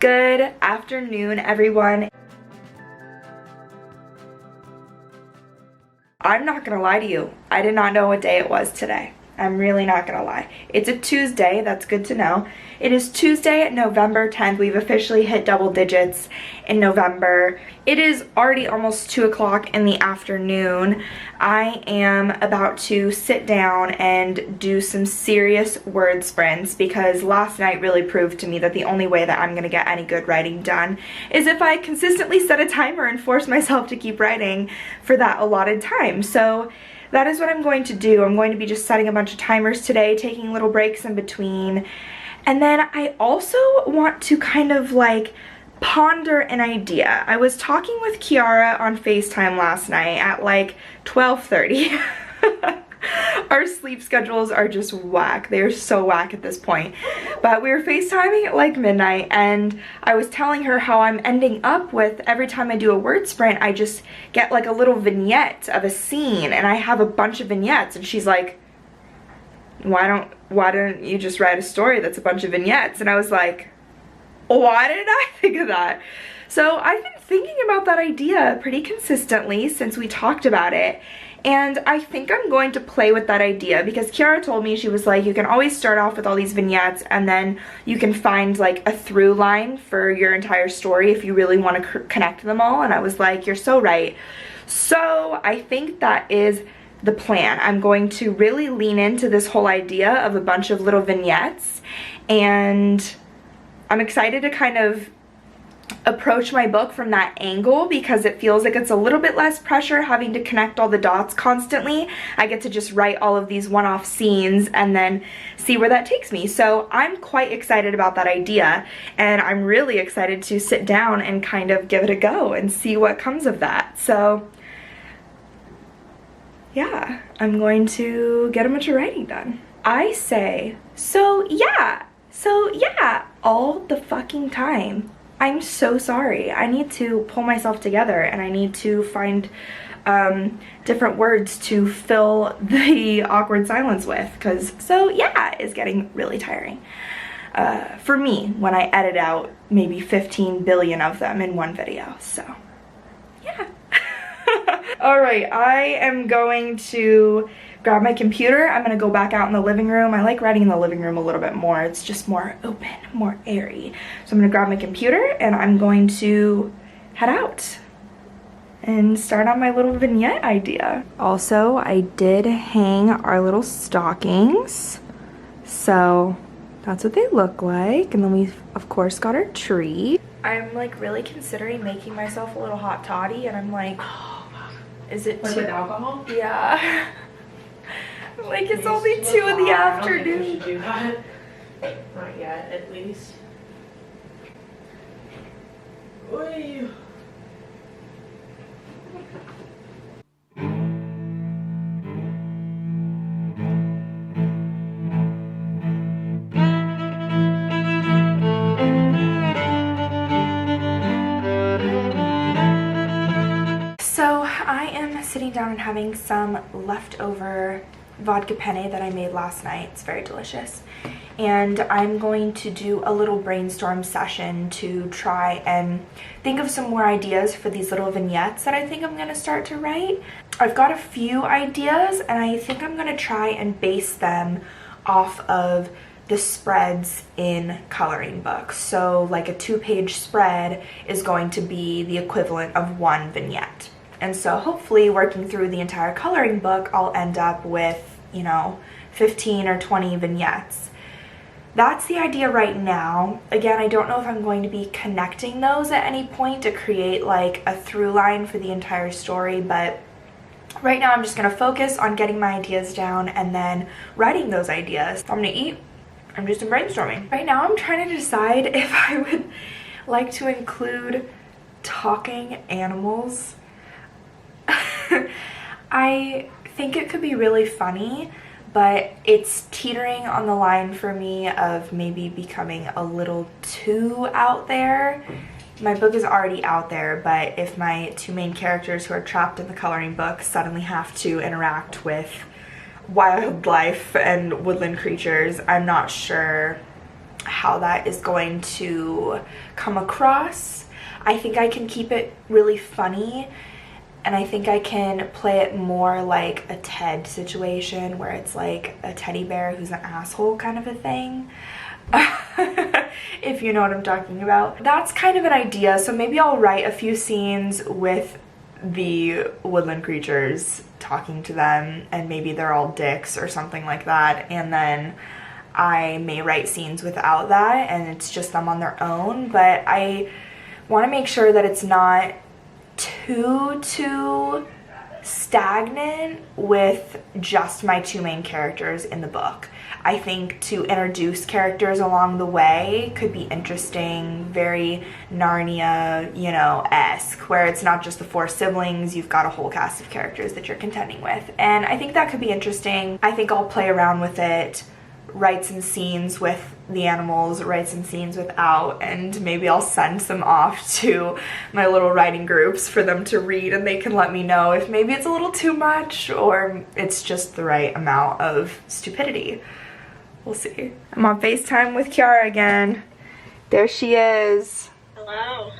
Good afternoon, everyone. I'm not gonna lie to you. I did not know what day it was today. I'm really not gonna lie. It's a Tuesday, that's good to know. It is Tuesday, November 10th. We've officially hit double digits in November. It is already almost 2 o'clock in the afternoon. I am about to sit down and do some serious word sprints because last night really proved to me that the only way that I'm gonna get any good writing done is if I consistently set a timer and force myself to keep writing for that allotted time. So that is what I'm going to do. I'm going to be just setting a bunch of timers today, taking little breaks in between. And then I also want to kind of like ponder an idea. I was talking with Kiara on FaceTime last night at like 12:30. Our sleep schedules are just whack. They are so whack at this point. But we were FaceTiming at like midnight and I was telling her how I'm ending up with, every time I do a word sprint, I just get like a little vignette of a scene and I have a bunch of vignettes, and she's like, why don't you just write a story that's a bunch of vignettes? And I was like, why didn't I think of that? So I've been thinking about that idea pretty consistently since we talked about it. And I think I'm going to play with that idea because Kiara told me, she was like, you can always start off with all these vignettes and then you can find like a through line for your entire story if you really want to connect them all. And I was like, you're so right. So I think that is the plan. I'm going to really lean into this whole idea of a bunch of little vignettes, and I'm excited to kind of approach my book from that angle because it feels like it's a little bit less pressure having to connect all the dots constantly. I get to just write all of these one-off scenes and then see where that takes me. So I'm quite excited about that idea, and I'm really excited to sit down and kind of give it a go and see what comes of that. So yeah, I'm going to get a bunch of writing done. I say, so yeah, all the fucking time. I'm so sorry. I need to pull myself together and I need to find different words to fill the awkward silence with, because so yeah is getting really tiring for me when I edit out maybe 15 billion of them in one video. So yeah. Alright, I am going to grab my computer. I'm gonna go back out in the living room. I like writing in the living room a little bit more. It's just more open, more airy. So I'm gonna grab my computer and I'm going to head out and start on my little vignette idea. Also, I did hang our little stockings. So that's what they look like. And then we, of course, got our tree. I'm like really considering making myself a little hot toddy, and I'm like, is it like with alcohol? Yeah. Like, it's only 2 in the afternoon. I don't think we should do that. Not yet, at least. Oy. So I am sitting down and having some leftover vodka penne that I made last night. It's very delicious. And I'm going to do a little brainstorm session to try and think of some more ideas for these little vignettes that I think I'm going to start to write. I've got a few ideas and I think I'm going to try and base them off of the spreads in coloring books. So like a 2-page spread is going to be the equivalent of 1 vignette. And so hopefully working through the entire coloring book, I'll end up with, you know, 15 or 20 vignettes. That's the idea right now. Again, I don't know if I'm going to be connecting those at any point to create like a through line for the entire story, but right now I'm just gonna focus on getting my ideas down and then writing those ideas. If I'm gonna eat, I'm just brainstorming. Right now I'm trying to decide if I would like to include talking animals. I think it could be really funny, but it's teetering on the line for me of maybe becoming a little too out there. My book is already out there, but if my 2 main characters who are trapped in the coloring book suddenly have to interact with wildlife and woodland creatures, I'm not sure how that is going to come across. I think I can keep it really funny, and I think I can play it more like a Ted situation where it's like a teddy bear who's an asshole kind of a thing. If you know what I'm talking about. That's kind of an idea, so maybe I'll write a few scenes with the woodland creatures, talking to them, and maybe they're all dicks or something like that, and then I may write scenes without that and it's just them on their own. But I want to make sure that it's not too stagnant with just my two main characters in the book. I think to introduce characters along the way could be interesting, very Narnia, you know, esque, where it's not just the four siblings, you've got a whole cast of characters that you're contending with. And I think that could be interesting. I think I'll play around with it, write some scenes with the animals, write some scenes without, and maybe I'll send some off to my little writing groups for them to read, and they can let me know if maybe it's a little too much or it's just the right amount of stupidity. We'll see. I'm on FaceTime with Kiara again. There she is. Hello.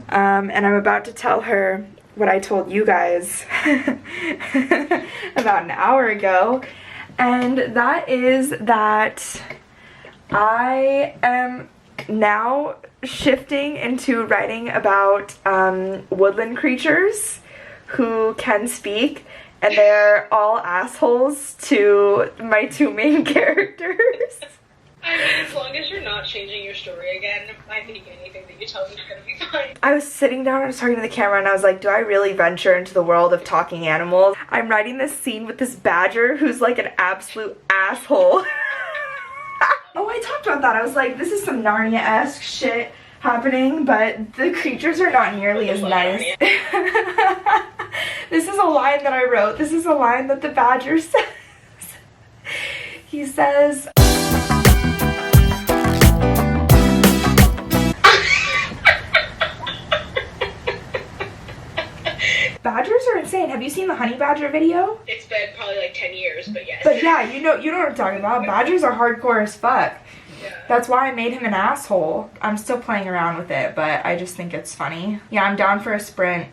And I'm about to tell her what I told you guys about an hour ago. And that is that I am now shifting into writing about woodland creatures who can speak, and they're all assholes to my two main characters. I mean, as long as you're not changing your story again, I think anything that you tell me is gonna be fine. I was sitting down and I was talking to the camera and I was like, do I really venture into the world of talking animals? I'm writing this scene with this badger who's like an absolute asshole. Oh, I talked about that. I was like, this is some Narnia-esque shit happening, but the creatures are not nearly as nice. This is a line that I wrote. This is a line that the badger says. He says, badgers are insane. Have you seen the honey badger video? It's been probably like 10 years, but yes. But yeah, you know what I'm talking about. Badgers are hardcore as fuck. Yeah. That's why I made him an asshole. I'm still playing around with it, but I just think it's funny. Yeah, I'm down for a sprint.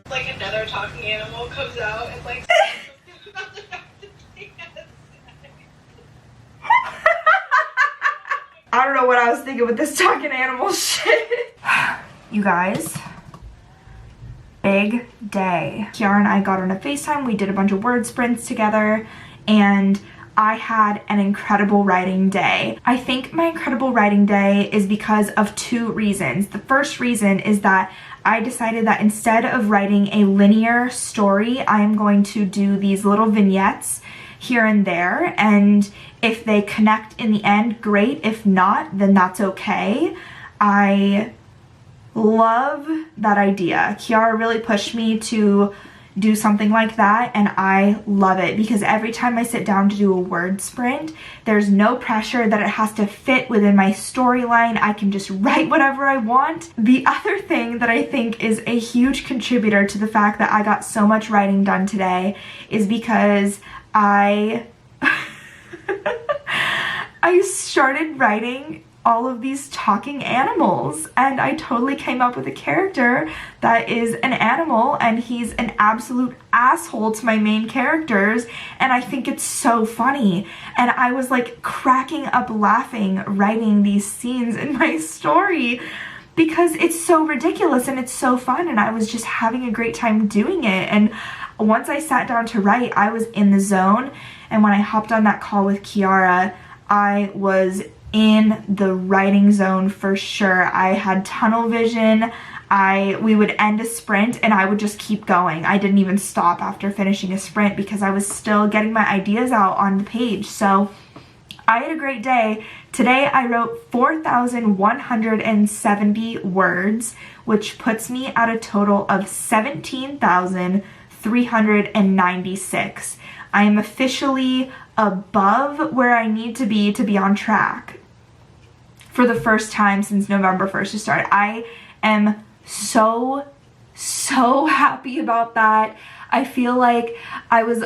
Like another talking animal comes out and like I don't know what I was thinking with this talking animal shit. You guys, big day. Kiara and I got on a FaceTime, we did a bunch of word sprints together, and I had an incredible writing day. I think my incredible writing day is because of two reasons. The first reason is that I decided that instead of writing a linear story, I am going to do these little vignettes here and there, and if they connect in the end, great. If not, then that's okay. I love that idea. Kiara really pushed me to do something like that, and I love it because every time I sit down to do a word sprint, there's no pressure that it has to fit within my storyline. I can just write whatever I want. The other thing that I think is a huge contributor to the fact that I got so much writing done today is because I started writing all of these talking animals, and I totally came up with a character that is an animal, and he's an absolute asshole to my main characters, and I think it's so funny. And I was like cracking up laughing writing these scenes in my story because it's so ridiculous and it's so fun, and I was just having a great time doing it. And once I sat down to write, I was in the zone, and when I hopped on that call with Kiara, I was in the writing zone for sure. I had tunnel vision. We would end a sprint and I would just keep going. I didn't even stop after finishing a sprint because I was still getting my ideas out on the page. So I had a great day. Today I wrote 4,170 words, which puts me at a total of 17,396. I am officially above where I need to be on track for the first time since November 1st to start. I am so so happy about that. I feel like I was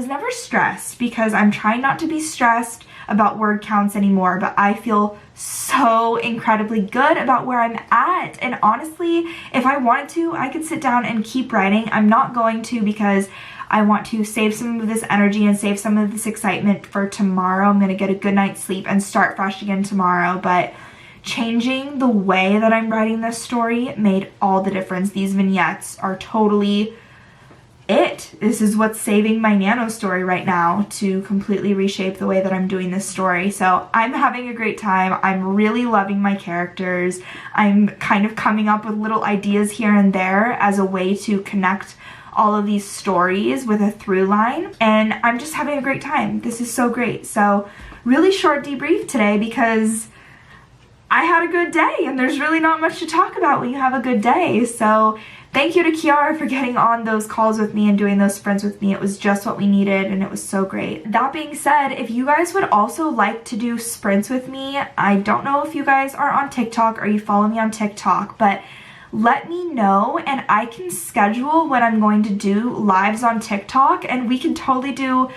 never stressed because I'm trying not to be stressed about word counts anymore, but I feel so incredibly good about where I'm at. And honestly, if I wanted to, I could sit down and keep writing. I'm not going to because I want to save some of this energy and save some of this excitement for tomorrow. I'm gonna get a good night's sleep and start fresh again tomorrow, but changing the way that I'm writing this story made all the difference. These vignettes are totally it. This is what's saving my Nano story right now to completely reshape the way that I'm doing this story. So I'm having a great time. I'm really loving my characters. I'm kind of coming up with little ideas here and there as a way to connect all of these stories with a through line, and I'm just having a great time. This is so great. So really short debrief today because I had a good day, and there's really not much to talk about when you have a good day. So thank you to Kiara for getting on those calls with me and doing those sprints with me. It was just what we needed, and it was so great. That being said, if you guys would also like to do sprints with me, I don't know if you guys are on TikTok or you follow me on TikTok, but let me know and I can schedule when I'm going to do lives on TikTok, and we can totally do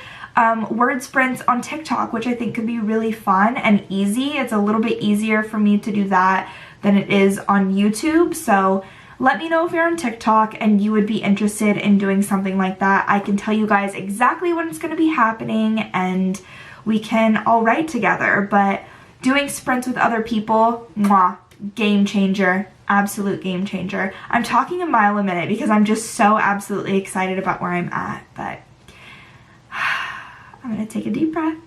word sprints on TikTok, which I think could be really fun and easy. It's a little bit easier for me to do that than it is on YouTube. So let me know if you're on TikTok and you would be interested in doing something like that. I can tell you guys exactly when it's going to be happening and we can all write together. But doing sprints with other people, mwah, game changer. Absolute game changer. I'm talking a mile a minute because I'm just so absolutely excited about where I'm at, but I'm gonna take a deep breath.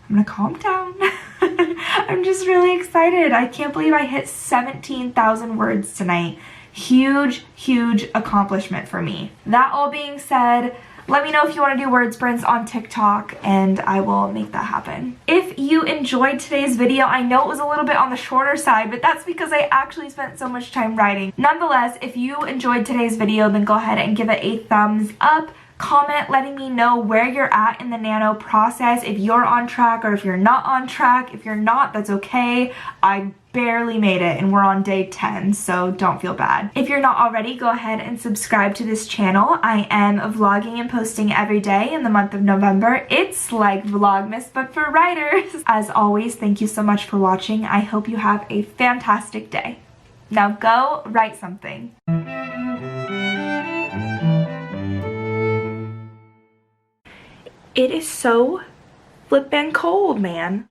I'm gonna calm down. I'm just really excited. I can't believe I hit 17,000 words tonight. Huge, huge accomplishment for me. That all being said, let me know if you want to do word sprints on TikTok and I will make that happen. If you enjoyed today's video, I know it was a little bit on the shorter side, but that's because I actually spent so much time writing. Nonetheless, if you enjoyed today's video, then go ahead and give it a thumbs up. Comment letting me know where you're at in the Nano process, if you're on track or if you're not on track. If you're not, that's okay. I barely made it and we're on day 10, so don't feel bad. If you're not already, go ahead and subscribe to this channel. I am vlogging and posting every day in the month of November. It's like Vlogmas, but for writers. As always, thank you so much for watching. I hope you have a fantastic day. Now go write something. It is so flippin' cold, man.